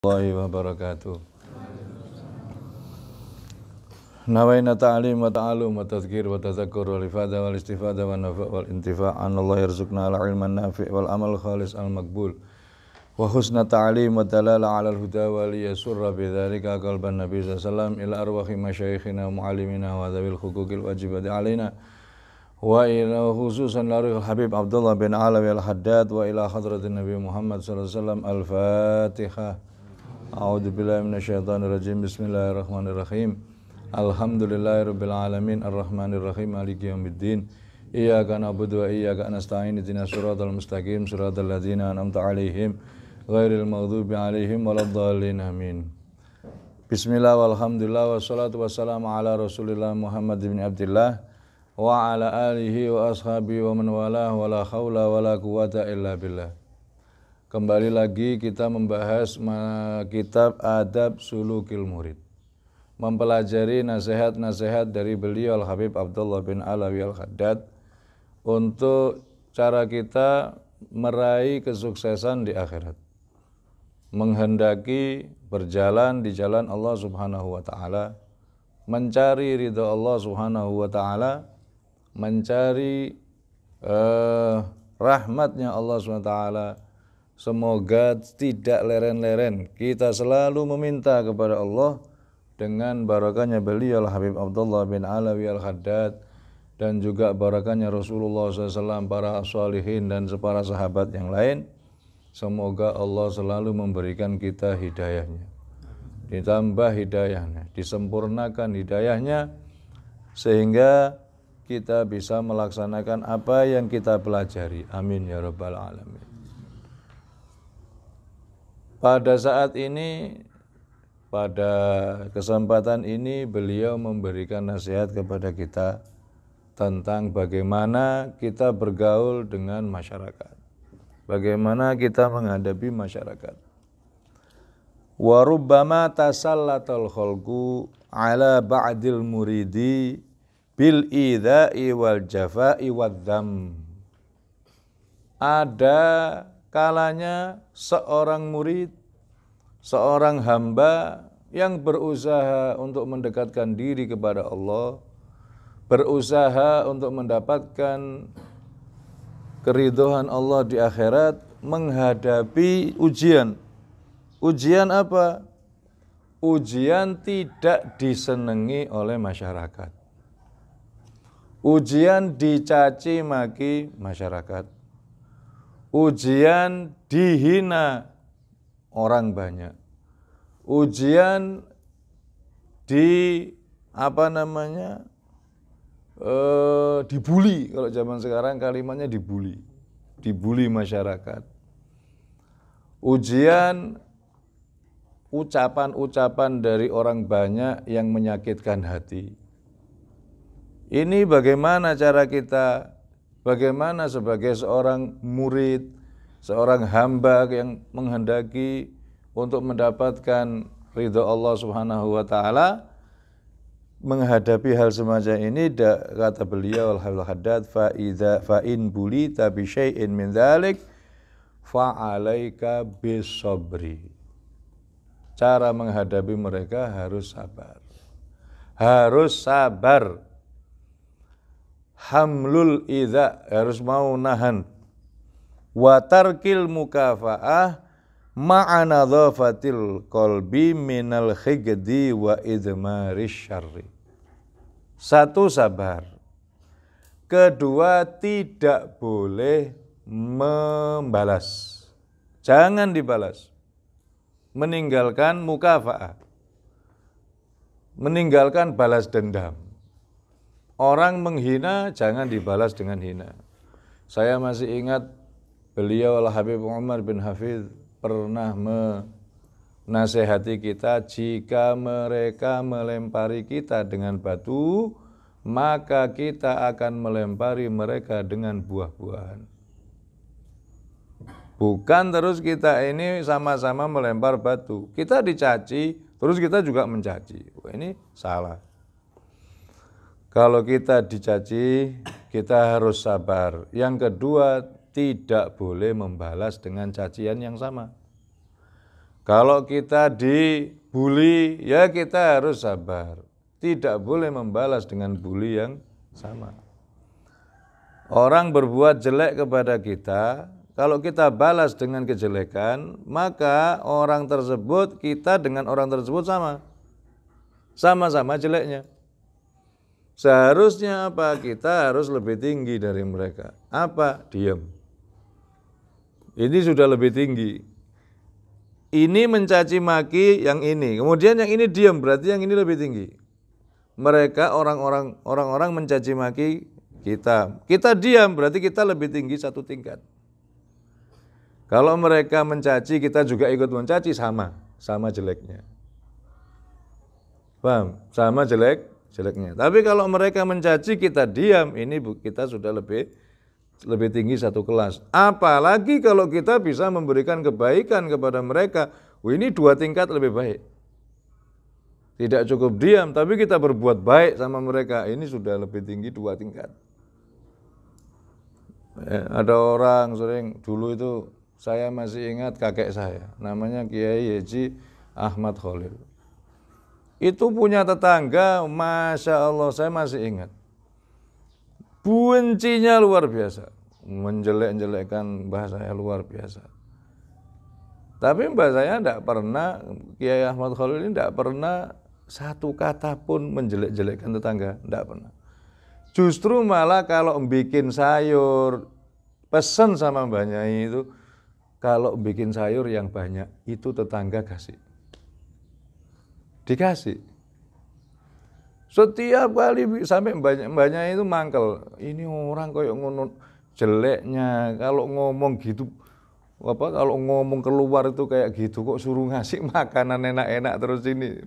Warahmatullahi wabarakatuh. Nawaina ta'lim wa ta'alum wa tadhkir wa tadhakkur wal ifada wal istifada wa nafa' wal intifa' an Allah yarzuqna ala ilman nafi' wal amal khalis al maqbul wa husna ta'lim wa dalala ala al huda wa liyasurra bidzalika qalban nabi sallallahu ila arwahi masyayikhina wa muallimina wa dhabil huquqil wajibati alaina wa ila khususan larihul habib Abdullah bin Alawi al-Haddad wa ila hadratin Nabi Muhammad sallallahu alaihi wasallam al-Fatihah. A'udzu billahi minasyaitonir rajim. Bismillahirrahmanirrahim. Alhamdulillahirabbil alamin arrahmanir rahim maliki yaumiddin. Iyyaka na'budu wa iyyaka nasta'in ihdinas siratal mustaqim siratal ladzina an'amta 'alaihim ghairil maghdubi 'alaihim waladdallin amin. Bismillah walhamdulillah wassalatu wassalamu ala Rasulillah Muhammad bin Abdullah wa ala alihi wa ashabihi wa man walah wa la haula wa la quwata illa billah. Kembali lagi kita membahas kitab Adab Sulukil Murid, mempelajari nasihat-nasihat dari beliau Al-Habib Abdullah bin Alawi Al-Haddad untuk cara kita meraih kesuksesan di akhirat, menghendaki berjalan di jalan Allah Subhanahu wa taala, mencari ridha Allah Subhanahu wa taala, mencari rahmatnya Allah Subhanahu wa taala. Semoga tidak leren-leren kita selalu meminta kepada Allah dengan barakahnya beliau Habib Abdullah bin Alawi Al-Haddad dan juga barakahnya Rasulullah SAW, para sholihin dan para sahabat yang lain. Semoga Allah selalu memberikan kita hidayahnya, ditambah hidayahnya, disempurnakan hidayahnya sehingga kita bisa melaksanakan apa yang kita pelajari. Amin ya rabbal alamin. Pada saat ini, pada kesempatan ini beliau memberikan nasihat kepada kita tentang bagaimana kita bergaul dengan masyarakat, bagaimana kita menghadapi masyarakat. Wa rubbama tasallatal khalqu ala ba'dil muridi bil idha'i wal jafa'i wadzam. Ada kalanya seorang murid, seorang hamba yang berusaha untuk mendekatkan diri kepada Allah, berusaha untuk mendapatkan keridhaan Allah di akhirat, menghadapi ujian. Ujian apa? Ujian tidak disenangi oleh masyarakat. Ujian dicaci maki masyarakat. Ujian dihina orang banyak. Ujian dibully. Kalau zaman sekarang kalimatnya dibully masyarakat. Ujian ucapan-ucapan dari orang banyak yang menyakitkan hati. Ini bagaimana cara kita, bagaimana sebagai seorang murid, seorang hamba yang menghendaki untuk mendapatkan ridha Allah Subhanahu wa taala, menghadapi hal semacam ini. Kata beliau Al-Haddad, fa in bulita bi syai'in min dzalik fa 'alaika bisabri. Cara menghadapi mereka harus sabar. Harus sabar. Hamlul idza, harus mau nahan. Wa tarkil mukafa'ah ma'a nadhafatil qalbi minal khigdi wa idmaris syarri. Satu, sabar. Kedua, tidak boleh membalas. Jangan dibalas. Meninggalkan mukafa'ah. Meninggalkan balas dendam. Orang menghina jangan dibalas dengan hina. Saya masih ingat beliau Al-Habib Umar bin Hafidh pernah menasehati kita, jika mereka melempari kita dengan batu, maka kita akan melempari mereka dengan buah-buahan. Bukan terus kita ini sama-sama melempar batu. Kita dicaci, terus kita juga mencaci. Wah, ini salah. Kalau kita dicaci, kita harus sabar. Yang kedua, tidak boleh membalas dengan cacian yang sama. Kalau kita dibuli, ya kita harus sabar. Tidak boleh membalas dengan bully yang sama. Orang berbuat jelek kepada kita, kalau kita balas dengan kejelekan, maka orang tersebut, kita dengan orang tersebut sama. Sama-sama jeleknya. Seharusnya apa? Kita harus lebih tinggi dari mereka. Apa? Diam. Ini sudah lebih tinggi. Ini mencaci maki yang ini, kemudian yang ini diam, berarti yang ini lebih tinggi. Mereka orang-orang mencaci maki kita diam, berarti kita lebih tinggi satu tingkat. Kalau mereka mencaci, kita juga ikut mencaci, sama jeleknya. Paham? Sama jeleknya. Tapi kalau mereka mencaci, kita diam, ini kita sudah lebih tinggi satu kelas. Apalagi kalau kita bisa memberikan kebaikan kepada mereka, ini 2 tingkat lebih baik. Tidak cukup diam, tapi kita berbuat baik sama mereka, ini sudah lebih tinggi 2 tingkat. Ada orang sering, dulu itu saya masih ingat kakek saya, namanya Kiai Haji Ahmad Khalil. Itu punya tetangga, Masya Allah, saya masih ingat. Bencinya luar biasa, menjelek-jelekkan mbah saya luar biasa. Tapi mbah saya tidak pernah, Kiai Ahmad Khalil ini tidak pernah satu kata pun menjelek-jelekkan tetangga, tidak pernah. Justru malah kalau bikin sayur, pesan sama mbahnya itu, kalau bikin sayur yang banyak, itu tetangga kasih. Dikasih. Setiap kali sampai mbahnya itu mangkel. Ini orang kayak ngono jeleknya, kalau ngomong gitu, kalau ngomong keluar itu kayak gitu, kok suruh ngasih makanan enak-enak terus ini.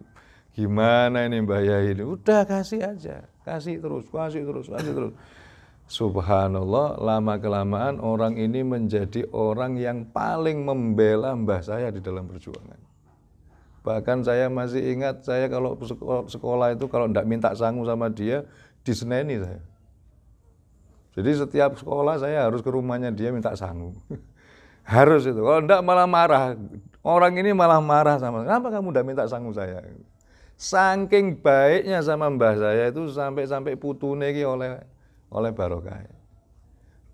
Gimana ini Mbah Yai ini? Udah kasih aja, kasih terus. Subhanallah, lama-kelamaan orang ini menjadi orang yang paling membela mbah saya di dalam perjuangan. Bahkan saya masih ingat, saya kalau sekolah itu kalau tidak minta sangu sama dia, diseneni saya. Jadi setiap sekolah saya harus ke rumahnya dia minta sangu. Harus itu, kalau tidak malah marah. Orang ini malah marah sama, kenapa kamu tidak minta sangu saya? Saking baiknya sama mbah saya itu sampai putune iki oleh barokah.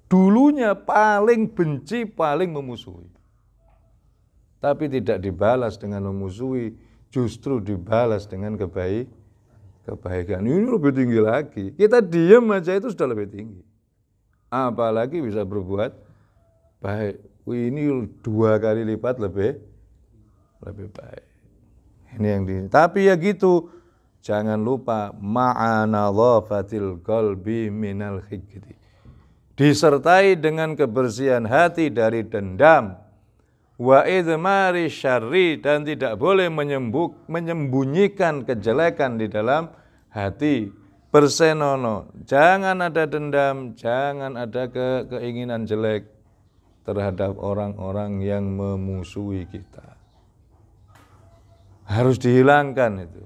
Dulunya paling benci, paling memusuhi. Tapi tidak dibalas dengan memusuhi, justru dibalas dengan kebaikan. Ini lebih tinggi lagi. Kita diam aja itu sudah lebih tinggi. Apalagi bisa berbuat baik. Ini 2 kali lipat lebih baik. Ini yang tapi ya gitu. Jangan lupa ma'anadhafatil qalbi minal hikdi. Disertai dengan kebersihan hati dari dendam. Wa idmari syarri, dan tidak boleh menyembunyikan kejelekan di dalam hati. Bersenono, jangan ada dendam, jangan ada keinginan jelek terhadap orang-orang yang memusuhi kita. Harus dihilangkan itu.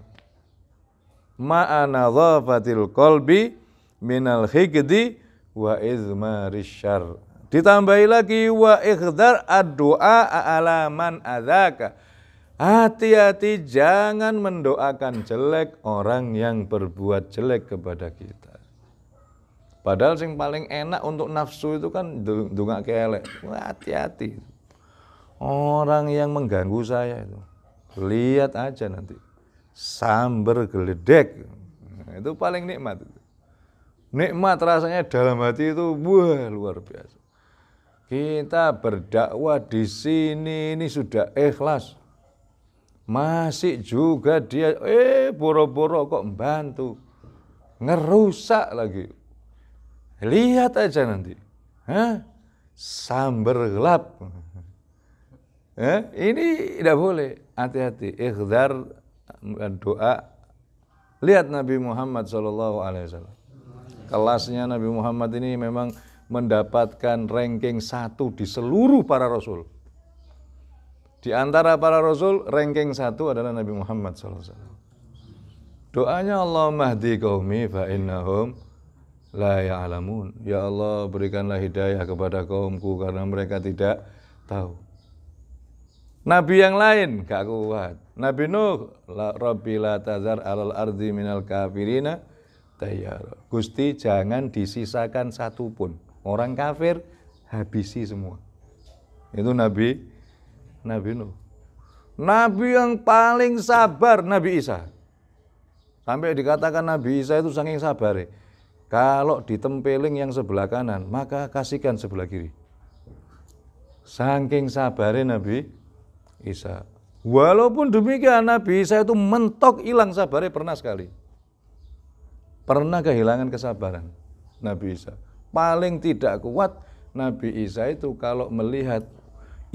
Ma'anadhafatil qalbi minal hikdi wa idmari syarri. Ditambahi lagi wa ikhdar ad-du'a ala man adzaka. Hati-hati jangan mendoakan jelek orang yang berbuat jelek kepada kita. Padahal yang paling enak untuk nafsu itu kan ndongake elek. Hati-hati. Orang yang mengganggu saya itu, lihat aja nanti. Sambar geledek. Itu paling nikmat. Nikmat rasanya dalam hati itu wah luar biasa. Kita berdakwah di sini ini sudah ikhlas. Masih juga dia boro-boro kok membantu. Ngerusak lagi. Lihat aja nanti. Sambar gelap. Ini tidak boleh. Hati-hati. Ikhdar doa. Lihat Nabi Muhammad SAW. Kelasnya Nabi Muhammad ini memang mendapatkan ranking 1 di seluruh para rasul. Di antara para rasul, ranking 1 adalah Nabi Muhammad SAW. Doanya Allahumma hdi qaumi fa innahum la ya'lamun. Ya Allah, berikanlah hidayah kepada kaumku karena mereka tidak tahu. Nabi yang lain gak kuat. Nabi Nuh, Rabbi la tazar alal ardi minal kafirina tayyara. Gusti jangan disisakan satu pun. Orang kafir habisi semua. Itu Nabi Nuh. Nabi yang paling sabar Nabi Isa. Sampai dikatakan Nabi Isa itu saking sabar. Kalau ditempeling yang sebelah kanan, maka kasihkan sebelah kiri. Saking sabarnya Nabi Isa. Walaupun demikian Nabi Isa itu mentok hilang sabarnya pernah sekali. Pernah kehilangan kesabaran Nabi Isa. Paling tidak kuat Nabi Isa itu kalau melihat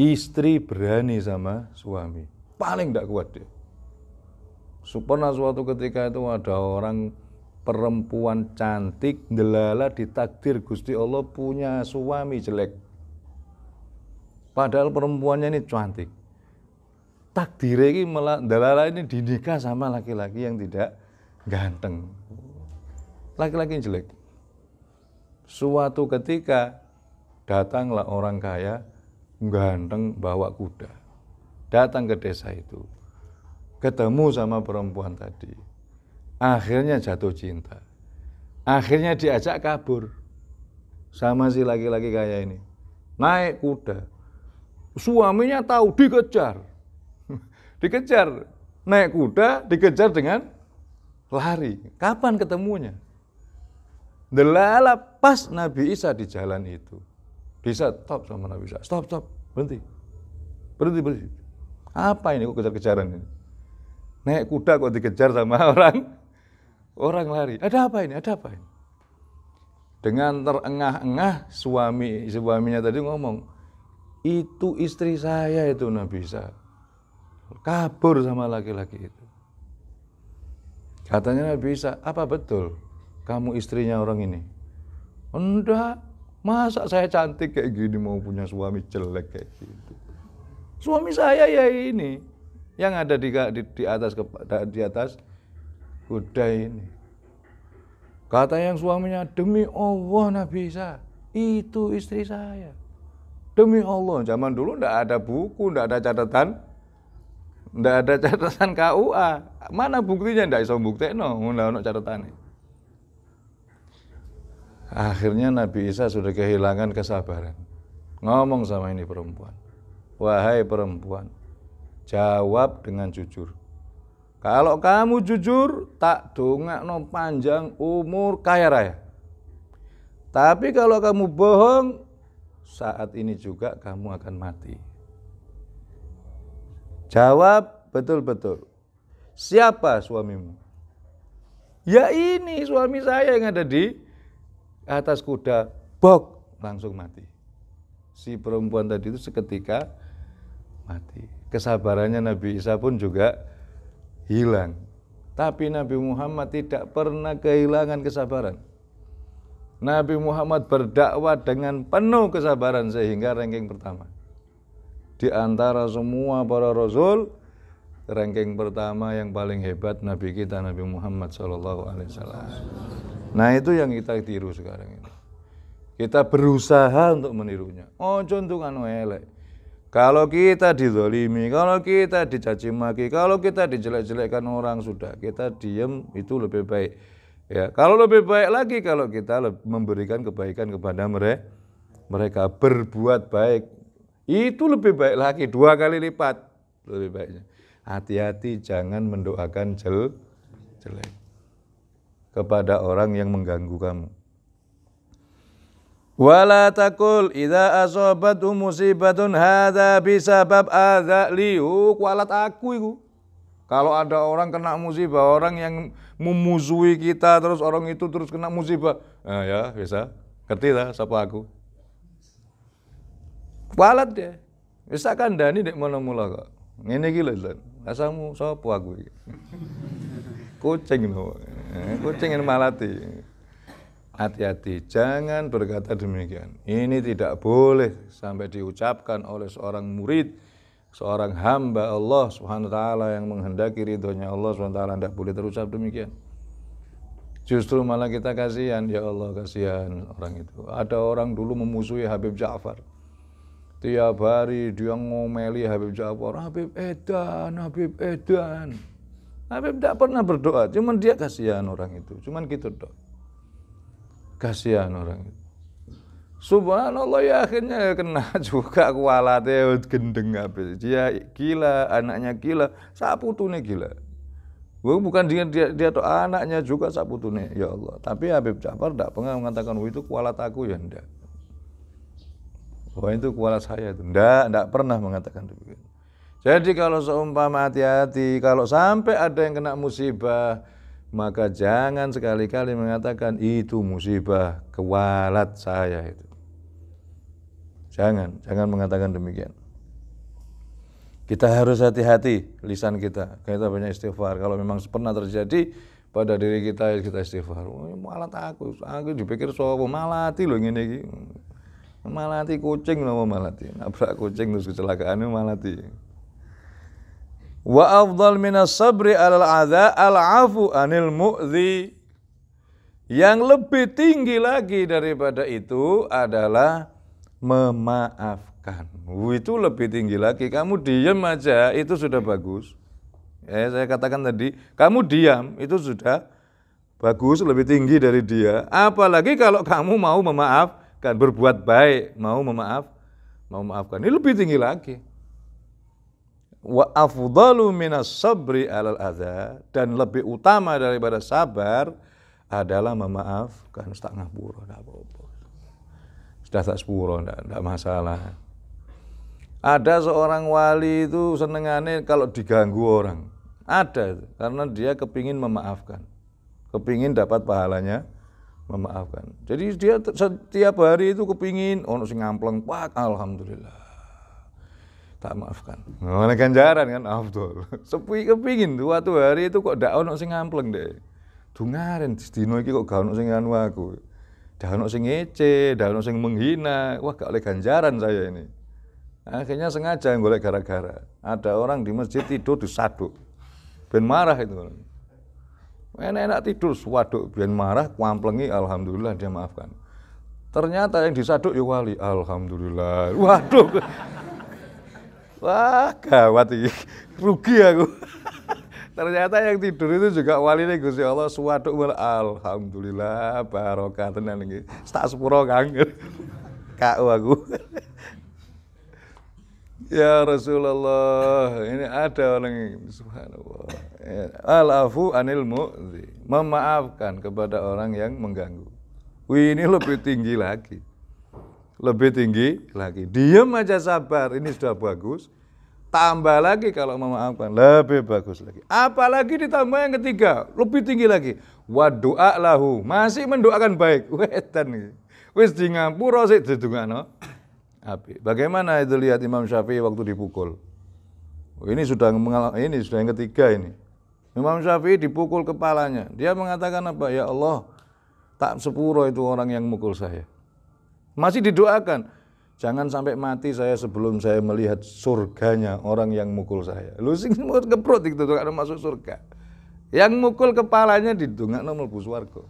istri berani sama suami. Paling tidak kuat dia. Pernah suatu ketika itu ada orang perempuan cantik, ndelala ditakdir Gusti Allah punya suami jelek. Padahal perempuannya ini cantik. Takdir ini malah ndelala ini dinikah sama laki-laki yang tidak ganteng. Laki-laki yang jelek. Suatu ketika datanglah orang kaya ganteng bawa kuda. Datang ke desa itu. Ketemu sama perempuan tadi. Akhirnya jatuh cinta. Akhirnya diajak kabur sama si laki-laki kaya ini. Naik kuda. Suaminya tahu dikejar. Dikejar. Naik kuda dikejar dengan lari. Kapan ketemunya? Delala pas Nabi Isa di jalan itu. Bisa stop sama Nabi Isa. Stop. Berhenti. Apa ini kok kejar-kejaran ini? Naik kuda kok dikejar sama orang lari. Ada apa ini? Dengan terengah-engah suaminya tadi ngomong, itu istri saya itu Nabi Isa. Kabur sama laki-laki itu. Katanya Nabi Isa, apa betul kamu istrinya orang ini? Enggak, masa saya cantik kayak gini mau punya suami jelek kayak gitu. Suami saya ya ini yang ada di atas kuda ini. Kata yang suaminya, demi Allah Nabi Isa, itu istri saya. Demi Allah, zaman dulu enggak ada buku, enggak ada catatan KUA. Mana buktinya? Enggak iso buktekno, ono catatane. Akhirnya Nabi Isa sudah kehilangan kesabaran. Ngomong sama ini perempuan. Wahai perempuan, jawab dengan jujur. Kalau kamu jujur, tak dongakno panjang umur kaya raya. Tapi kalau kamu bohong, saat ini juga kamu akan mati. Jawab betul-betul. Siapa suamimu? Ya ini suami saya yang ada di atas kuda. Bok, langsung mati. Si perempuan tadi itu seketika mati. Kesabarannya Nabi Isa pun juga hilang. Tapi Nabi Muhammad tidak pernah kehilangan kesabaran. Nabi Muhammad berdakwah dengan penuh kesabaran sehingga ranking pertama. Di antara semua para rasul, ranking pertama yang paling hebat Nabi kita Nabi Muhammad SAW. Nah itu yang kita tiru sekarang ini. Kita berusaha untuk menirunya. Oh contohkan elek. Kalau kita dizalimi, kalau kita dicaci maki, kalau kita dijelek-jelekkan orang sudah, kita diam itu lebih baik. Ya, kalau lebih baik lagi kalau kita memberikan kebaikan kepada mereka berbuat baik. Itu lebih baik lagi 2 kali lipat lebih baiknya. Hati-hati jangan mendoakan jelek kepada orang yang mengganggu kamu. Wala taqul idza asabatu musibatun hadza bisabab adzali. Kualat aku iku. Kalau ada orang kena musibah, orang yang memusuhi kita terus orang itu terus kena musibah. Nah ya, bisa. Ngerti lah sapa aku. Kualat dia. Wis tak kandhani nek mula-mula kok. Ngene iki lho, asamu sapa aku iki. Kucing lho. Kucing yang malati. Hati-hati, jangan berkata demikian. Ini tidak boleh sampai diucapkan oleh seorang murid, seorang hamba Allah Subhanahu wa taala yang menghendaki ridhonya Allah Subhanahu wa taala, tidak boleh terucap demikian. Justru malah kita kasihan, ya Allah kasihan orang itu. Ada orang dulu memusuhi Habib Ja'far. Tiap hari dia ngomeli Habib Ja'far, Habib Edan, Habib Edan. Habib tidak pernah berdoa, cuman dia kasihan orang itu, cuman gitu dok. Kasihan orang itu. Subhanallah ya akhirnya kena juga kualate gendeng habis. Dia gila, anaknya gila, saputune gila. Bukan dia tuh anaknya juga saputune, ya Allah. Tapi Habib Ja'far tidak pernah mengatakan, itu kualat aku ya enggak. Itu kualat saya itu. Enggak pernah mengatakan demikian. Jadi kalau seumpama hati-hati, kalau sampai ada yang kena musibah, maka jangan sekali-kali mengatakan itu musibah kualat saya itu. Jangan mengatakan demikian. Kita harus hati-hati lisan kita. Kita banyak istighfar. Kalau memang pernah terjadi pada diri kita istighfar. Malat aku dipikir sopo malati loh ngene iki. Malati kucing loh malati. Nabrak kucing terus kecelakaan malati. Wa afdal minas sabri alal adza al-afu anil mu'dzi. Yang lebih tinggi lagi daripada itu adalah memaafkan. Itu lebih tinggi lagi. Kamu diam aja itu sudah bagus. Saya katakan tadi, kamu diam itu sudah bagus, lebih tinggi dari dia. Apalagi kalau kamu mau memaafkan, berbuat baik, mau memaafkan. Ini lebih tinggi lagi. Wa afdalu minas sabri alal adza, dan lebih utama daripada sabar adalah memaafkan. Tak ngapura, tak apa-apa. Sudah tak sepuro, tidak masalah. Ada seorang wali itu senengannya kalau diganggu orang. Ada, karena dia kepingin memaafkan. Kepingin dapat pahalanya memaafkan. Jadi dia setiap hari itu kepingin, ono sing ngampleng, pak, alhamdulillah. Tak maafkan. Oleh ganjaran kan, afdol. Sepi kepingin, suatu hari itu kok ndak ono sing ngampleng deh. Dungaren, dino iki kok gak ono sing anu aku. Dah ono sing ngece, dah ono sing menghina. Wah, gak oleh ganjaran saya ini. Akhirnya sengaja golek gara-gara. Ada orang di masjid tidur disaduk. Ben marah itu. Enak-enak tidur swaduk ben marah, kuamplengi, alhamdulillah dia maafkan. Ternyata yang disaduk ya wali, alhamdulillah. Waduh. Wah, gawat iki. Rugi aku. Ternyata yang tidur itu juga wali nih Gusti Allah, swaduk alhamdulillah barokah tenan iki. Tak sepuro Kang. Kau aku. Ya Rasulullah, ini ada orang yang subhanallah. Al-afu anil mu'dzi, memaafkan kepada orang yang mengganggu. Wih, ini lebih tinggi lagi. Lebih tinggi lagi. Diam aja sabar, ini sudah bagus. Tambah lagi kalau memaafkan, lebih bagus lagi. Apalagi ditambah yang ketiga, lebih tinggi lagi. Wa du'a lahu, masih mendoakan baik. Wedan iki. Wis di ngapura sik didongakno. Bagaimana itu lihat Imam Syafi'i waktu dipukul? Ini sudah yang ketiga ini. Imam Syafi'i dipukul kepalanya. Dia mengatakan apa? Ya Allah, tak sepuro itu orang yang mukul saya. Masih didoakan. Jangan sampai mati saya sebelum saya melihat surganya orang yang mukul saya. Lu sing keprot itu karena masuk surga. Yang mukul kepalanya didongakno mlebu swarga.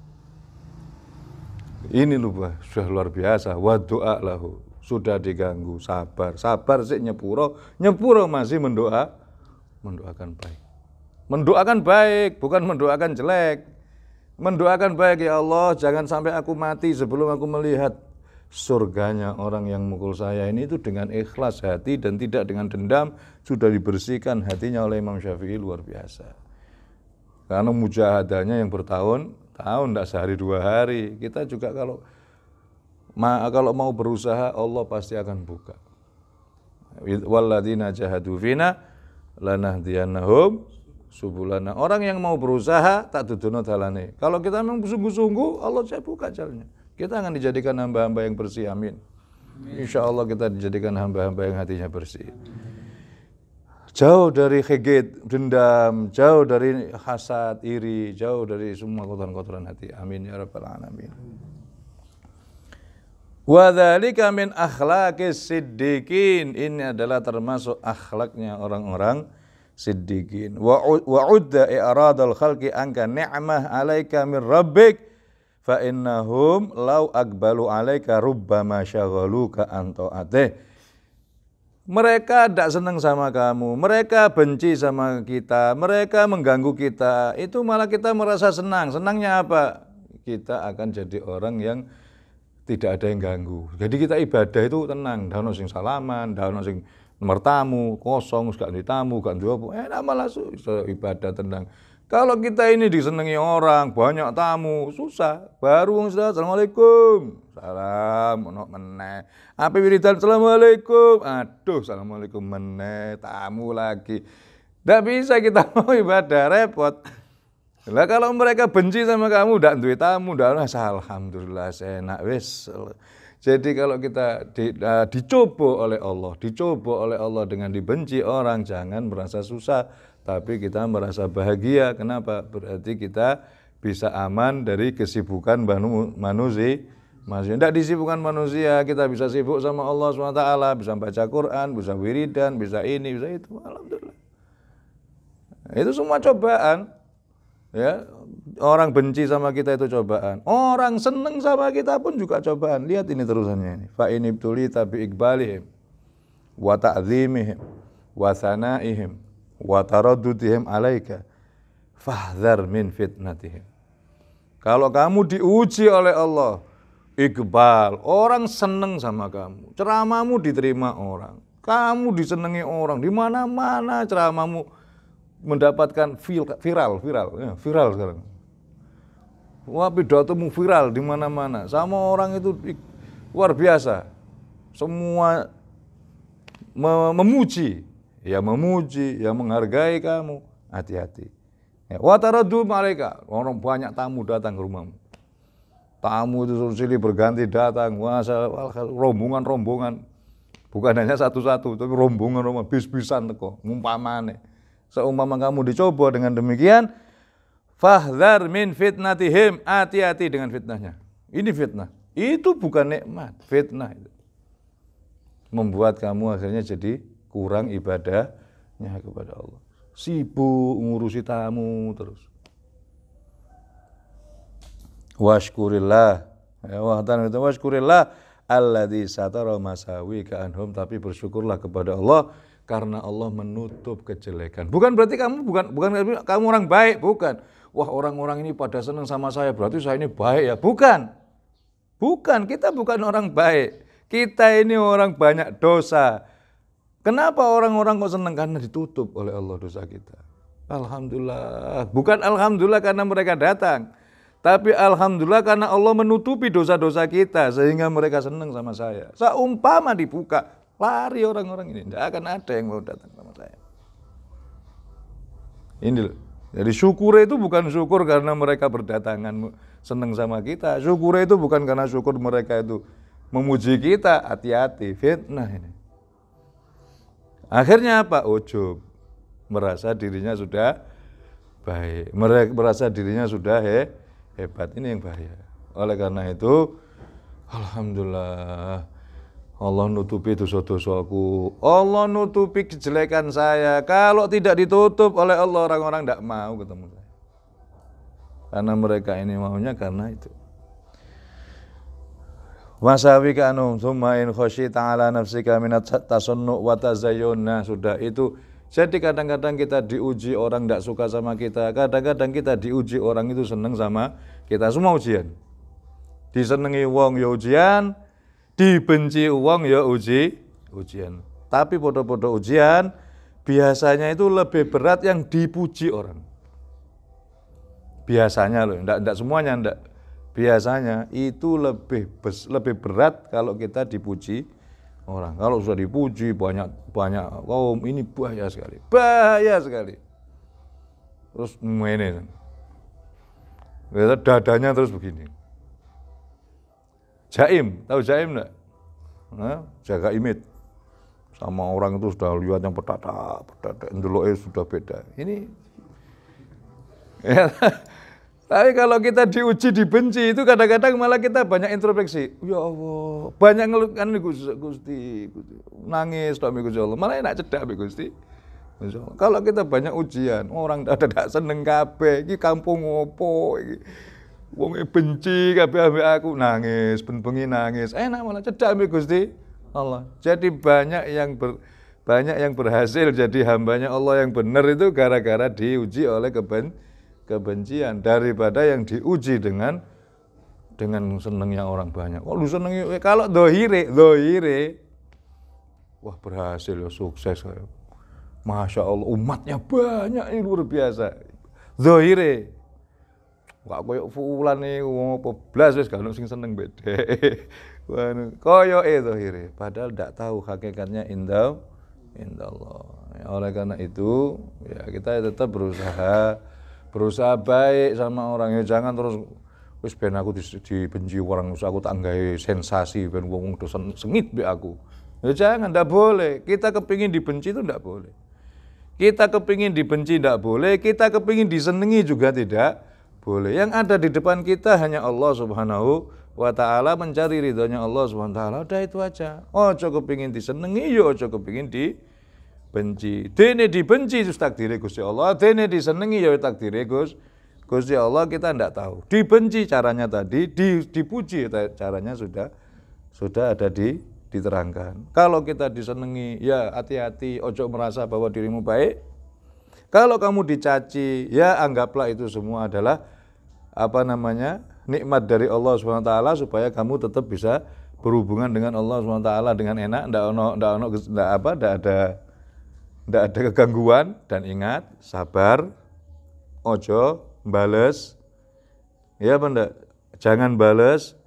Ini lupa, sudah luar biasa. Wa du'a lahu. Sudah diganggu, sabar sih nyepuro masih mendoakan baik. Mendoakan baik, bukan mendoakan jelek. Mendoakan baik, ya Allah, jangan sampai aku mati sebelum aku melihat surganya orang yang mukul saya. Ini itu dengan ikhlas hati dan tidak dengan dendam, sudah dibersihkan hatinya oleh Imam Syafi'i, luar biasa. Karena mujahadahnya yang bertahun-tahun, tidak sehari dua hari. Kita juga kalau mau berusaha, Allah pasti akan buka. Walladzina jahadu fina lanahdiyannahum subulana. Orang yang mau berusaha tak dudono dalane. Kalau kita memang sungguh-sungguh, Allah saya buka jalannya. Kita akan dijadikan hamba-hamba yang bersih, amin. Insya Allah kita dijadikan hamba-hamba yang hatinya bersih. Jauh dari khigit, dendam, jauh dari hasad, iri, jauh dari semua kotoran-kotoran hati. Amin ya rabbal alamin. Wa dzalika min akhlaqis siddiqin. Ini adalah termasuk akhlaknya orang-orang siddiqin. Wa udda i'radul khalqi anka ni'mah 'alaika min rabbik fa innahum law aqbalu 'alaika rubbama syaghaluka an ta'atih. Mereka tidak senang sama kamu, mereka benci sama kita, mereka mengganggu kita. Itu malah kita merasa senang. Senangnya apa? Kita akan jadi orang yang tidak ada yang ganggu. Jadi kita ibadah itu tenang, dah ono sing salaman, dah ono sing nomor tamu, kosong, gak ada tamu, gak ada apa. Malah ibadah tenang. Kalau kita ini disenangi orang, banyak tamu, susah. Baru sudah, assalamualaikum, salam, ono meneh. Apa wiridan, assalamualaikum, aduh, assalamualaikum meneh, tamu lagi. Tidak bisa kita mau ibadah, repot. Lah kalau mereka benci sama kamu, ndak duwe tamu, ndak alhamdulillah enak wis. Jadi kalau kita dicoba oleh Allah dengan dibenci orang, jangan merasa susah, tapi kita merasa bahagia. Kenapa? Berarti kita bisa aman dari kesibukan manusia. Tidak disibukkan manusia, kita bisa sibuk sama Allah SWT, bisa baca Quran, bisa wiridan, bisa ini, bisa itu. Alhamdulillah. Itu semua cobaan. Ya, orang benci sama kita itu cobaan. Orang seneng sama kita pun juga cobaan. Lihat ini terusannya ini. Fa in ibtulita bi iqbalihim wa ta'zimihim wa sanaihim wa taraddudihim alaika fahdhar min fitnatihim. Kalau kamu diuji oleh Allah, iqbal, orang seneng sama kamu. Ceramahmu diterima orang. Kamu disenangi orang, di mana-mana ceramahmu mendapatkan viral sekarang. Wah, pidatomu viral di mana-mana. Sama orang itu luar biasa. Semua memuji, ya menghargai kamu. Hati-hati. Ya, wa taraddu mereka, orang banyak tamu datang ke rumahmu. Tamu itu silih berganti datang, rombongan. Bukan hanya satu-satu, tapi rombongan bis-bisan teko, mumpamane. Seumpama kamu dicoba dengan demikian, fahdhar min fitnatihim, hati-hati dengan fitnahnya. Ini fitnah. Itu bukan nikmat, fitnah itu. Membuat kamu akhirnya jadi kurang ibadahnya kepada Allah. Sibuk ngurusi tamu terus. Washkurillah. Washkurillah alladzi satara masawika anhum, tapi bersyukurlah kepada Allah karena Allah menutup kejelekan. Bukan berarti kamu kamu orang baik, bukan. Wah, orang-orang ini pada senang sama saya, berarti saya ini baik ya. Bukan. Kita bukan orang baik. Kita ini orang banyak dosa. Kenapa orang-orang kok senang? Karena ditutup oleh Allah dosa kita. Alhamdulillah. Bukan alhamdulillah karena mereka datang. Tapi alhamdulillah karena Allah menutupi dosa-dosa kita sehingga mereka senang sama saya. Seumpama dibuka, lari orang-orang ini, tidak akan ada yang mau datang sama saya. Ini loh. Jadi syukur itu bukan syukur karena mereka berdatangan senang sama kita. Syukur itu bukan karena syukur mereka itu memuji kita. Hati-hati, fitnah ini. Akhirnya apa? Ujub. Merasa dirinya sudah baik. Merasa dirinya sudah hebat. Ini yang bahaya. Oleh karena itu, alhamdulillah, Allah nutupi dosa-dosaku, Allah nutupi kejelekan saya. Kalau tidak ditutup oleh Allah, orang-orang tidak mau ketemu saya. Karena mereka ini maunya karena itu. Wasawika anum thumma in khasyita ala nafsika minat tasunnu wa tazayyun. Nah, sudah itu. Jadi kadang-kadang kita diuji orang tidak suka sama kita. Kadang-kadang kita diuji orang itu senang sama kita. Semua ujian. Disenangi wong ya ujian, dibenci uang ya ujian. Tapi podo-podo ujian biasanya itu lebih berat yang dipuji orang. Biasanya loh, enggak semuanya enggak. Biasanya itu lebih berat kalau kita dipuji orang. Kalau sudah dipuji banyak kaum ini bahaya sekali. Terus ini dadanya terus begini. Jaim, tahu jaim enggak? Jaga imit. Sama orang itu sudah lihat yang berdadak, ndeloknya sudah beda. Ini ya. Tapi kalau kita diuji, dibenci, itu kadang-kadang malah kita banyak introspeksi. Ya Allah, banyak ngeluhkan Gusti, nangis doa Gusti Allah. Malah enak cedak Gusti. Kalau kita banyak ujian, orang tidak seneng kabeh, iki kampung opo iki. Wong benci kabeh ambek aku, nangis, bengi nangis. Enak malah cedak ambek Gusti Allah. Jadi banyak yang Banyak yang berhasil jadi hambanya Allah yang benar itu gara-gara diuji oleh kebencian daripada yang diuji dengan senengnya orang banyak. Oh, lu seneng kalau dohire, wah berhasil ya, sukses. Masya Allah, umatnya banyak, ini luar biasa. Dohire, gak koyok fulan nih, wong apa blas wis gak ono sing seneng beda. Koyoke dohire, padahal ndak tahu hakikatnya indah Allah. Ya, oleh karena itu, ya kita tetap berusaha baik sama orang. Ya jangan terus wis ben aku dibenci orang, aku tak nggawe sensasi ben wong sengit be aku. Ya jangan, ndak boleh. Kita kepingin dibenci itu ndak boleh. Kita kepingin dibenci ndak boleh, kita kepingin disenengi juga tidak boleh. Yang ada di depan kita hanya Allah Subhanahu wa ta'ala, mencari ridhonya Allah Subhanahu wa ta'ala, udah itu aja. Ojo kepingin disenengi, yo ojo kepingin dibenci. Dene dibenci itu takdire Gusti Allah, dene disenengi ya takdire Gusti Allah, kita ndak tahu. Dibenci caranya tadi, dipuji caranya sudah ada diterangkan. Kalau kita disenengi, ya hati-hati, ojo merasa bahwa dirimu baik. Kalau kamu dicaci, ya anggaplah itu semua adalah nikmat dari Allah SWT, supaya kamu tetap bisa berhubungan dengan Allah SWT dengan enak, ndak ada kegangguan. Dan ingat, sabar, ojo bales, ya benda, jangan bales,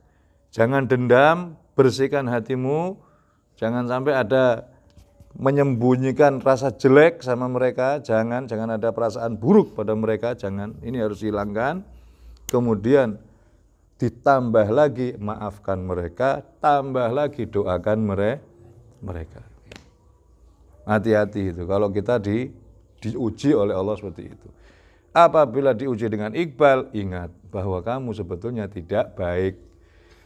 jangan dendam, bersihkan hatimu, jangan sampai ada menyembunyikan rasa jelek sama mereka, jangan ada perasaan buruk pada mereka, jangan, ini harus hilangkan. Kemudian ditambah lagi maafkan mereka, tambah lagi doakan mereka. Hati-hati itu kalau kita diuji oleh Allah seperti itu. Apabila diuji dengan iqbal, ingat bahwa kamu sebetulnya tidak baik.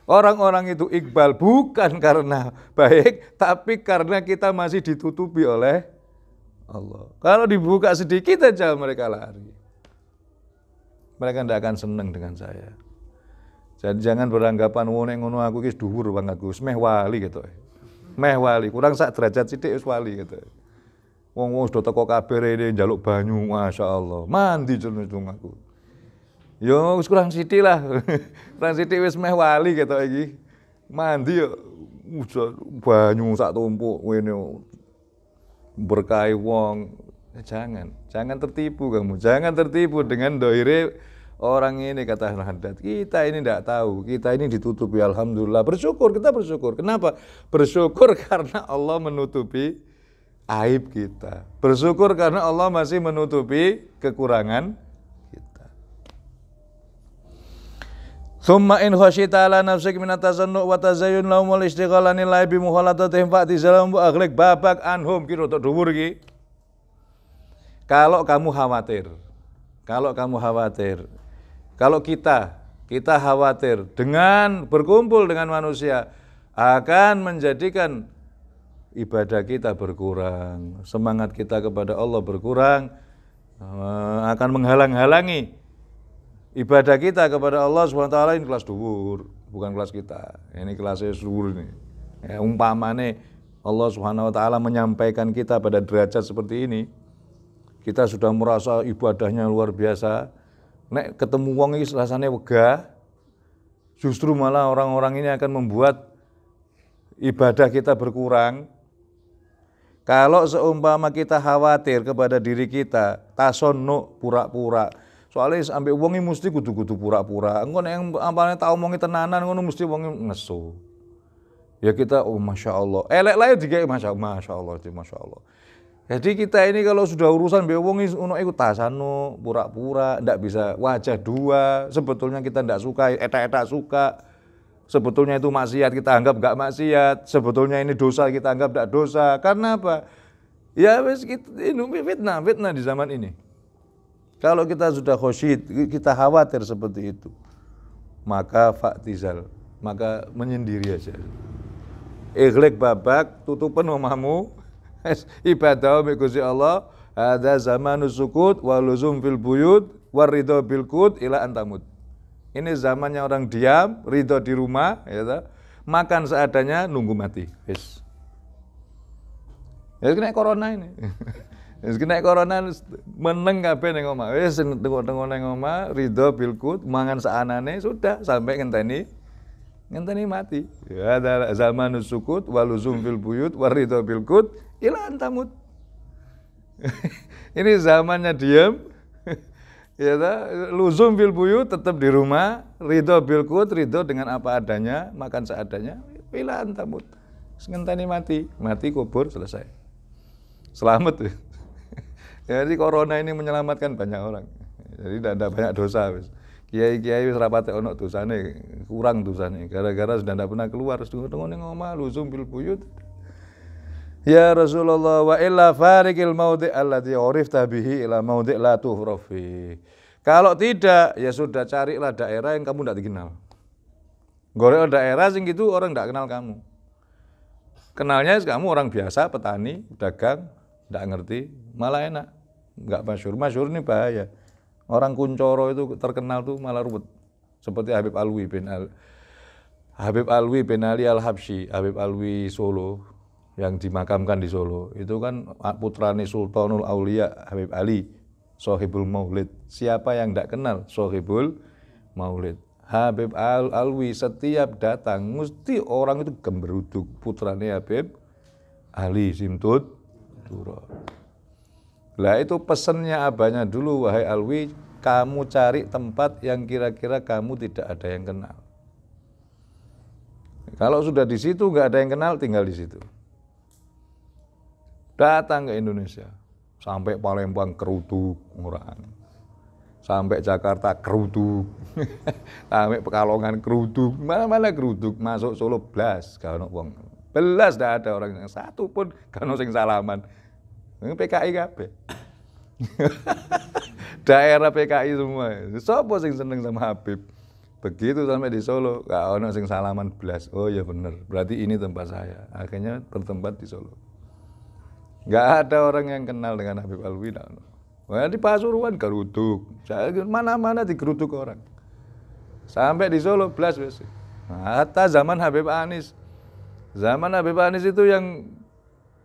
Orang-orang itu iqbal bukan karena baik, tapi karena kita masih ditutupi oleh Allah. Kalau dibuka sedikit aja mereka lari. Mereka tidak akan senang dengan saya. Jadi jangan beranggapan nek ngono aku wis dhuwur banget, wis meh wali gitu. Meh wali, kurang sak derajat sithik wis wali gitu. Wong sudah teko kabeh rene njaluk banyu, Masya Allah. Mandi jeneng aku. Yo wis kurang sithik lah. Kurang sithik wis meh wali gitu iki. Mandi yo banyu sak tumpuk ngene berkahi wong. Jangan tertipu kamu. Jangan tertipu dengan dohire orang ini, kata Haddad. Kita ini tidak tahu, kita ini ditutupi. Alhamdulillah, kita bersyukur. Kenapa? Bersyukur karena Allah menutupi aib kita. Bersyukur karena Allah masih menutupi kekurangan kita. Tsumma in khasyita ala nafsik min at-tazannu wa tazayyun lahum wal istighala lillahi bi mukhalatatihim fa'tizalam wa aghliq babak anhum. Kira tok dhuwur iki. Kalau kamu khawatir, kalau kita khawatir dengan berkumpul dengan manusia akan menjadikan ibadah kita berkurang, semangat kita kepada Allah berkurang, akan menghalang-halangi ibadah kita kepada Allah SWT. Ini kelas dhuwur, bukan kelas kita. Ini kelasnya dhuwur ini. Ya, umpamane Allah SWT menyampaikan kita pada derajat seperti ini, kita sudah merasa ibadahnya luar biasa. Nek ketemu wong iki rasane wegah, justru malah orang-orang ini akan membuat ibadah kita berkurang. Kalau seumpama kita khawatir kepada diri kita, tasonno pura-pura. Soalnya sampai wong iki mesti kudu pura-pura. Engko nek ampane tak omongi tenanan ngono mesti wong ngesu. Ya kita Masya Allah. Elek lae digawe Masya Allah. Jadi kita ini kalau sudah urusan bewong ono iku tasano pura-pura, ndak bisa wajah dua. Sebetulnya kita ndak suka, eta-eta suka. Sebetulnya itu maksiat, kita anggap enggak maksiat. Sebetulnya ini dosa, kita anggap enggak dosa. Karena apa? Ya wis ini fitnah di zaman ini. Kalau kita sudah khusyid, kita khawatir seperti itu, maka fa'tizal, maka menyendiri aja. Ighliq babak, tutupan omahmu. Ibadah bi Gusti Allah, ada zamanu sukut wa luzum fil buyut war ridho bil qut ila antamut. Ini zamannya orang diam, ridho di rumah, ya, makan seadanya, nunggu mati. Wis. Ya kena corona ini. Wis kena corona meneng kabeh ning omah. Wis tengok-tengok ning omah, ridho bilkut, mangan saanane sudah sampai ngenteni mati. Ya ada zamanus sukut waluzum fil buyut waridho bilkut ila antamut. Ini zamannya diam. Ya luzum fil buyut tetap di rumah, ridho bilkut, ridho dengan apa adanya, makan seadanya, ila antamut. Ngenteni mati kubur selesai. Selamat. Jadi corona ini menyelamatkan banyak orang. Jadi tidak ada banyak dosa. Kiai-kiai wis rapate ono dosane, kurang dosane. Gara-gara sudah tidak pernah keluar, tunggu-tunggu ning omah luzum bil buyut. Ya Rasulullah wa illa farikil maudhi' allati urifta bihi ila maudhi' la tuhrafi. Kalau tidak, ya sudah carilah daerah yang kamu tidak dikenal. Goreng daerah sing gitu orang tidak kenal kamu. Kenalnya kamu orang biasa, petani, dagang, tidak ngerti, malah enak. Enggak masyhur. Masyhur ini bahaya. Orang Kuncoro itu terkenal tuh malah ruwet. Seperti Habib Alwi bin Ali Al-Habsyi, Habib Alwi Solo yang dimakamkan di Solo. Itu kan putrane Sultanul Aulia Habib Ali, Sohibul Maulid. Siapa yang tidak kenal Sohibul Maulid? Habib Alwi setiap datang mesti orang itu gemberuduk, putrane Habib Ali Simtud Duro. Lah itu pesannya abahnya dulu, wahai Alwi, kamu cari tempat yang kira-kira kamu tidak ada yang kenal. Kalau sudah di situ nggak ada yang kenal, tinggal di situ. Datang ke Indonesia, sampai Palembang keruduk orang. Sampai Jakarta keruduk, sampai Pekalongan keruduk, mana-mana keruduk, masuk Solo blas, gak ono wong, belas tidak ada orang yang satu pun gak ono sing salaman, PKI kabeh, daerah PKI semua, sopo sing seneng sama Habib, begitu sampai di Solo gak ono sing salaman blas, oh ya bener, berarti ini tempat saya, akhirnya bertempat di Solo, gak ada orang yang kenal dengan Habib Alwi, wah di Pasuruan geruduk, mana-mana digeruduk orang. Sampai di Solo blas wis. Hatta zaman Habib Anis. Zaman Habib Anis itu yang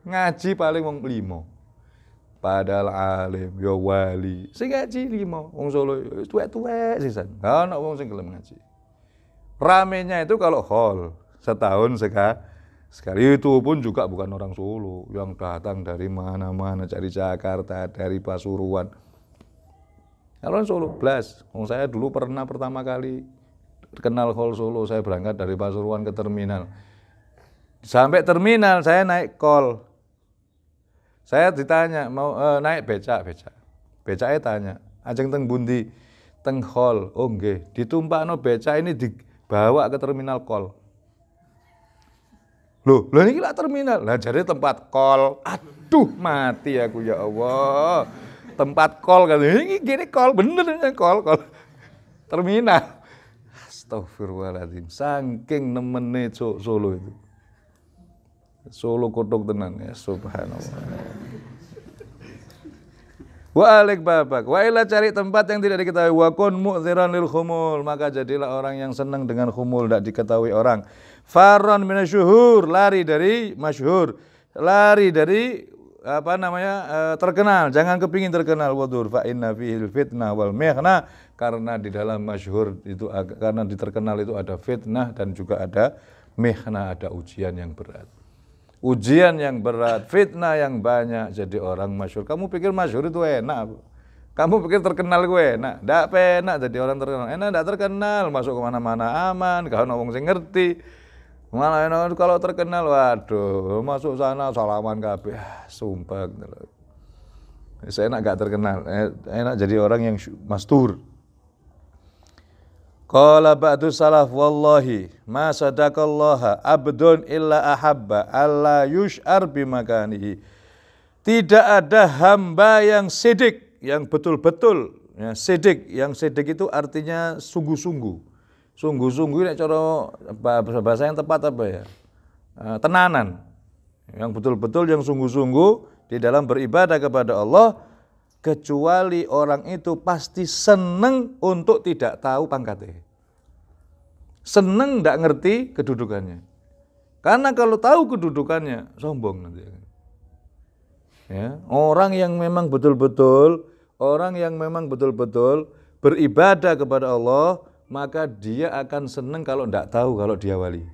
ngaji paling wong 5. Padahal alim, ya wali. Sing ngaji 5, wong Solo tuwek-tuwek sisan. Gak ono wong sing gelem ngaji. Ramenya itu kalau hall setahun sekali itu pun juga bukan orang Solo yang datang dari mana-mana, dari Jakarta, dari Pasuruan. Kalau Solo blas, saya dulu pernah pertama kali kenal hall Solo, saya berangkat dari Pasuruan ke terminal. Sampai terminal saya naik call. Saya ditanya mau naik becak. Becaknya tanya, ajeng teng bundi, teng hall. Oh nggih, ditumpakno becak ini dibawa ke terminal call. Loh ini lah terminal. Lah jadi tempat call. Aduh, mati aku ya Allah. Tempat call kan. Ini gini call, bener call. Terminal. Astagfirullahaladzim. Saking nemene Solo itu. Solo kotok tenan ya, subhanallah. Wa alik babak. Wa ila cari tempat yang tidak diketahui. Wa kun mu'dziran lil khumul. Maka jadilah orang yang senang dengan khumul, tidak diketahui orang. Farran minasyuhur, lari dari masyhur, lari dari terkenal, jangan kepingin terkenal. Wadur fa inna fihil fitnah wal mihna, karena di dalam masyhur itu, karena di terkenal itu ada fitnah dan juga ada mihna, ada ujian yang berat. Ujian yang berat, fitnah yang banyak, jadi orang masyhur. Kamu pikir masyhur itu enak? Kamu pikir terkenal gue enak? Ndak penak jadi orang terkenal. Enak ndak terkenal, masuk kemana-mana aman, gak ono wong sing ngerti. Malah enak kalau terkenal, waduh, masuk sana salaman kabeh, sumpah. Saya enak gak terkenal, enak jadi orang yang mastur. Qala ba'du salaf wallahi ma sadaqallaha abdun illa ahabba alla yush'ar bimakanihi. Tidak ada hamba yang sidik, yang betul-betul, ya, sidik. Yang sidik itu artinya sungguh-sungguh. Sungguh-sungguh ini cara bahasa yang tepat apa ya? Tenanan. Yang betul-betul, yang sungguh-sungguh di dalam beribadah kepada Allah, kecuali orang itu pasti seneng untuk tidak tahu pangkatnya. Seneng tidak ngerti kedudukannya. Karena kalau tahu kedudukannya, sombong nanti. Ya, orang yang memang betul-betul beribadah kepada Allah, maka dia akan senang kalau tidak tahu kalau dia wali.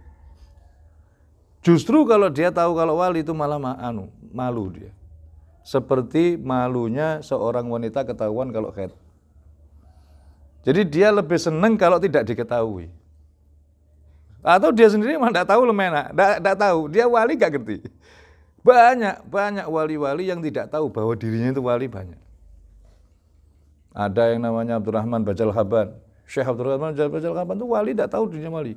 Justru kalau dia tahu kalau wali itu malah malu dia. Seperti malunya seorang wanita ketahuan kalau haid. Jadi dia lebih senang kalau tidak diketahui. Atau dia sendiri memang tidak tahu lemena, tidak tahu, dia wali gak ngerti. Banyak wali-wali yang tidak tahu bahwa dirinya itu wali banyak. Ada yang namanya Abdurrahman Bajal Haban. Syekh Abdurrahman Bajal Haban itu wali, tidak tahu dirinya wali.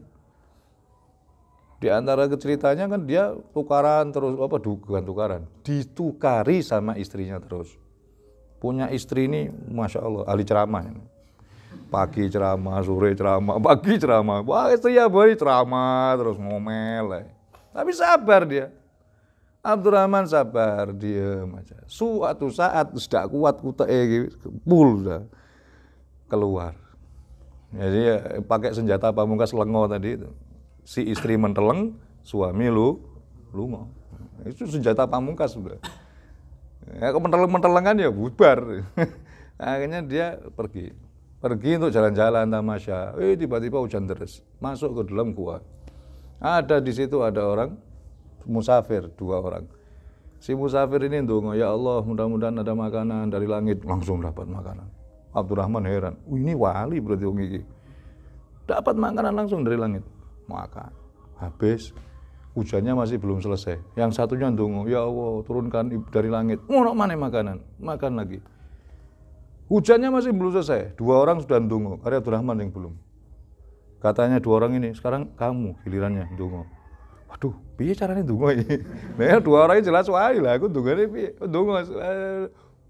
Di antara ceritanya kan dia tukaran terus, bukan tukaran, ditukari sama istrinya terus. Punya istri ini, Masya Allah, ahli ceramah. Pagi ceramah, sore ceramah, pagi ceramah. Wah, istri ya boleh ceramah terus ngomel. Tapi sabar dia. Abdurrahman sabar, diam aja. Suatu saat sudah kuat sudah keluar. Jadi ya, pakai senjata pamungkas lengo tadi itu. Si istri menteleng, suami lungo. Itu senjata pamungkas sudah. Ya menteleng-mentelengan ya bubar. Akhirnya dia pergi untuk jalan-jalan tamasya. Tiba-tiba hujan deras, masuk ke dalam gua. Ada di situ ada orang musafir, 2 orang. Si musafir ini ndonga, ya Allah mudah-mudahan ada makanan dari langit, langsung dapat makanan. Abdurrahman heran, ini wali berarti wong iki. Dapat makanan langsung dari langit, makan. Habis, hujannya masih belum selesai. Yang satunya ndonga, ya Allah turunkan dari langit, ngono mana makanan, makan lagi. Hujannya masih belum selesai, 2 orang sudah ndonga, ada Abdurrahman yang belum. Katanya 2 orang ini, sekarang kamu gilirannya ndonga. Waduh, piye caranya ndonga ini? Nah, 2 orang ini jelas wali lah, aku ndongane piye? Ndonga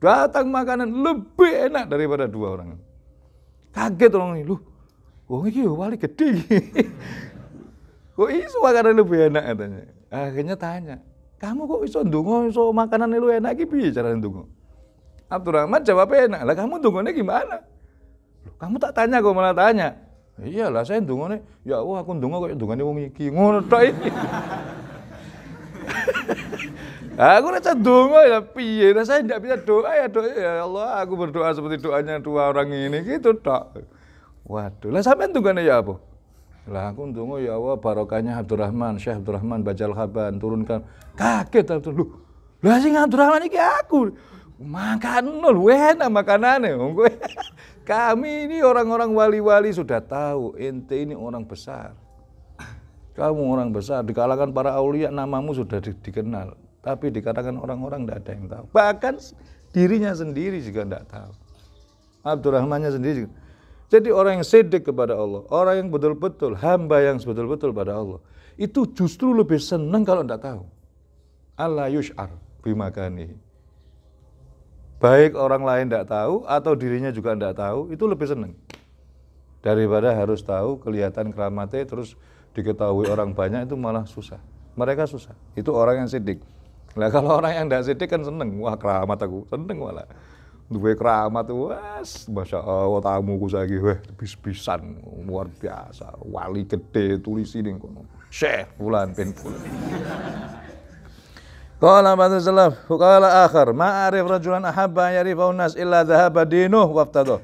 datang makanan lebih enak daripada 2 orang. Kaget orang ini, wong iki wali gede. Kok iso makanan lebih enak katanya. Akhirnya tanya, kamu kok iso ndonga iso makanan lu enak iki piye caranya ndonga? Abdurrahman jawabnya enak, lah kamu ndongane gimana? Kamu tak tanya kok malah tanya. Iyalah saya ndongane, ya Allah aku ndonga kok ndongane wong iki. Ngono tok iki. Aku rasa ndonga ya piye? Saya tidak bisa doa ya Allah, aku berdoa seperti doanya 2 orang ini gitu tok. Waduh, lah sampean ndongane ya apa? Lah aku ndonga ya Allah barokahnya Abdurrahman, Syekh Abdurrahman Bajal Haban turunkan. Kaget Abdurrahman. Lah sing Abdurrahman iki aku. Makan enak makanane. Kami ini orang-orang wali-wali sudah tahu, ente ini orang besar. Kamu orang besar, di kalangan para aulia namamu sudah dikenal. Tapi di kalangan orang-orang tidak ada yang tahu. Bahkan dirinya sendiri juga tidak tahu. Abdurrahmannya sendiri. Jadi orang yang siddiq kepada Allah, orang yang betul-betul, hamba yang betul-betul pada Allah, itu justru lebih senang kalau tidak tahu. Allah yush'ar bimakanihi. Baik orang lain tidak tahu atau dirinya juga tidak tahu, itu lebih senang daripada harus tahu, kelihatan keramatnya terus diketahui orang banyak, itu malah susah. Mereka susah. Itu orang yang siddiq. Nah kalau orang yang tidak siddiq kan senang, wah keramat aku, senang malah. Duwe keramat, was, Masya Allah tamuku saiki, wah bis-bisan, luar biasa, wali gede tulis ini kono, Syekh Fulan bin Fulan. Qala ba'du salaf, qala akhar, ma'arif rajulan ahabba yarifahu nas illa dhahaba dinuh waftadoh.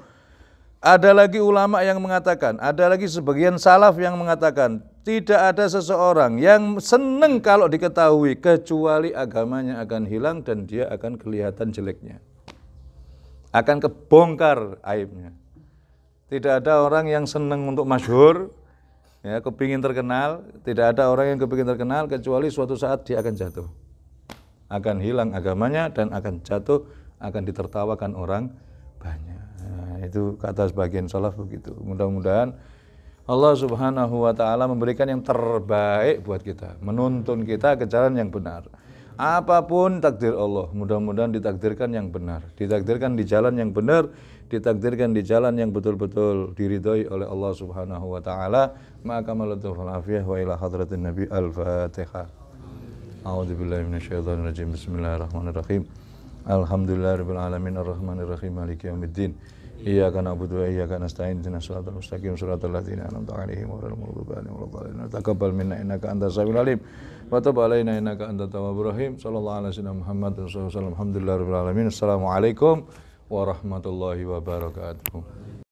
Ada lagi ulama yang mengatakan, ada lagi sebagian salaf yang mengatakan, tidak ada seseorang yang senang kalau diketahui kecuali agamanya akan hilang dan dia akan kelihatan jeleknya. Akan kebongkar aibnya. Tidak ada orang yang senang untuk masyhur, ya, kepingin terkenal, tidak ada orang yang kepingin terkenal kecuali suatu saat dia akan jatuh. Akan hilang agamanya dan akan jatuh, akan ditertawakan orang banyak. Nah, itu kata sebagian salaf begitu. Mudah-mudahan Allah Subhanahu wa taala memberikan yang terbaik buat kita, menuntun kita ke jalan yang benar. Apapun takdir Allah, mudah-mudahan ditakdirkan yang benar, ditakdirkan di jalan yang benar, ditakdirkan di jalan yang betul-betul diridhoi oleh Allah Subhanahu wa taala. Maka malatu wal afiyah wa ila hadratin Nabi Al-Fatihah. A'udzubillahi minasyaitonirrajim. Bismillahirrahmanirrahim. Alhamdulillahirabbil alamin arrahmanirrahim maliki yaumiddin. Iyyaka na'budu wa iyyaka nasta'in ihdinas siratal mustaqim siratal ladzina an'amta 'alaihim ghairil maghdubi 'alaihim waladdallin. Taqabbal minna innaka antas samiul alim wa tub 'alaina innaka antat tawwabur rahim. Shallallahu alaihi wasallam Muhammad sallallahu alaihi wasallam. Alhamdulillahirabbil alamin. Assalamualaikum warahmatullahi wabarakatuh.